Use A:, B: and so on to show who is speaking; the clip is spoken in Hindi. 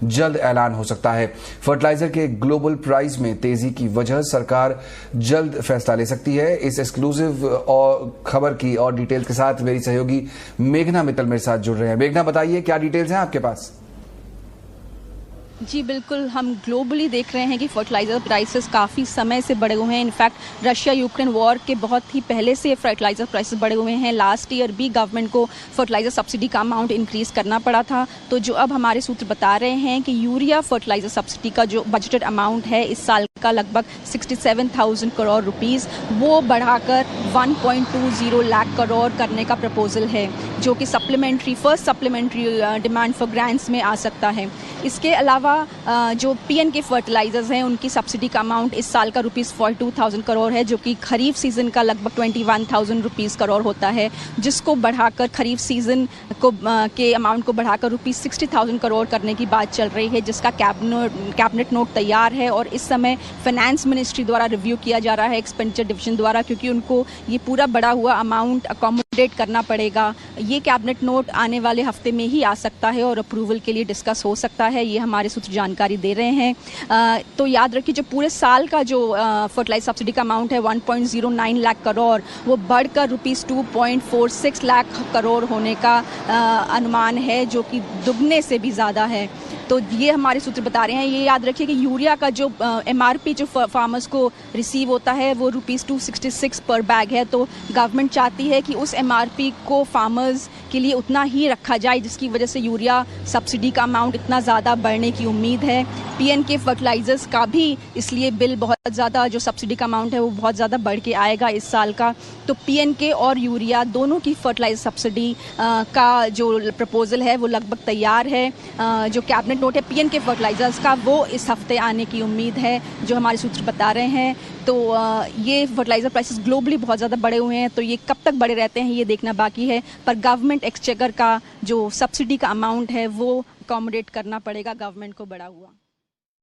A: जल्द ऐलान हो सकता है। फर्टिलाइजर के ग्लोबल प्राइस में तेजी की वजह सरकार जल्द फैसला ले सकती है। इस एक्सक्लूसिव और खबर की और डिटेल्स के साथ मेरी सहयोगी मेघना मित्तल मेरे साथ जुड़ रहे हैं। मेघना, बताइए क्या डिटेल्स हैं आपके पास?
B: जी बिल्कुल, हम ग्लोबली देख रहे हैं कि फर्टिलाइज़र प्राइसेस काफ़ी समय से बढ़े हुए हैं। इनफैक्ट रशिया यूक्रेन वॉर के बहुत ही पहले से फर्टिलाइज़र प्राइसेस बढ़े हुए हैं। लास्ट ईयर भी गवर्नमेंट को फर्टिलाइज़र सब्सिडी का अमाउंट इंक्रीज़ करना पड़ा था। तो जो अब हमारे सूत्र बता रहे हैं कि यूरिया फर्टिलाइज़र सब्सिडी का जो बजटेड अमाउंट है इस साल का लगभग 67,000 करोड़ रुपीज़, वो बढ़ाकर 1.20 लाख करोड़ करने का प्रपोजल है, जो कि first supplementary demand for grants में आ सकता है। इसके अलावा जो पीएनके फर्टिलाइजर्स हैं उनकी सब्सिडी का अमाउंट इस साल का ₹42,000 करोड़ है, जो कि खरीफ सीजन का लगभग ₹21,000 करोड़ होता है, जिसको बढ़ाकर खरीफ सीजन को के अमाउंट को बढ़ाकर ₹60,000 करोड़ करने की बात चल रही है, जिसका कैबिनेट नोट तैयार है और इस समय फाइनेंस मिनिस्ट्री द्वारा रिव्यू किया जा रहा है, एक्सपेंडिचर डिवीजन द्वारा, क्योंकि उनको ये पूरा बढ़ा हुआ अमाउंट अकोमोडेट करना पड़ेगा। ये कैबिनेट नोट आने वाले हफ्ते में ही आ सकता है और अप्रूवल के लिए डिस्कस हो सकता है, ये हमारे सूत्र जानकारी दे रहे हैं। तो याद रखिए, जो पूरे साल का जो फर्टिलाइजर सब्सिडी का अमाउंट है 1.09 लाख करोड़, वो बढ़कर ₹2.46 लाख करोड़ होने का अनुमान है, जो कि दुगने से भी ज़्यादा है। तो ये हमारे सूत्र बता रहे हैं। ये याद रखिए कि यूरिया का जो एमआरपी जो फार्मर्स को रिसीव होता है वो ₹266 पर बैग है। तो गवर्नमेंट चाहती है कि उस एमआरपी को फार्मर्स के लिए उतना ही रखा जाए, जिसकी वजह से यूरिया सब्सिडी का अमाउंट इतना ज़्यादा बढ़ने की उम्मीद है। पीएनके फर्टिलाइजर्स का भी इसलिए बिल बहुत ज़्यादा, जो सब्सिडी का अमाउंट है वो बहुत ज़्यादा बढ़ के आएगा इस साल का। तो पीएनके और यूरिया दोनों की फर्टिलाइजर सब्सिडी का जो प्रपोजल है वो लगभग तैयार है। जो कैबिनेट नोट है पीएनके फर्टिलाइजर्स का, वो इस हफ्ते आने की उम्मीद है, जो हमारे सूत्र बता रहे हैं। तो ये फर्टिलाइजर प्राइसेस ग्लोबली बहुत ज़्यादा बढ़े हुए हैं, तो ये कब तक बढ़े रहते हैं ये देखना बाकी है। पर गवर्नमेंट एक्सचेकर का जो सब्सिडी का अमाउंट है वो अकोमोडेट करना पड़ेगा गवर्नमेंट को बढ़ा हुआ।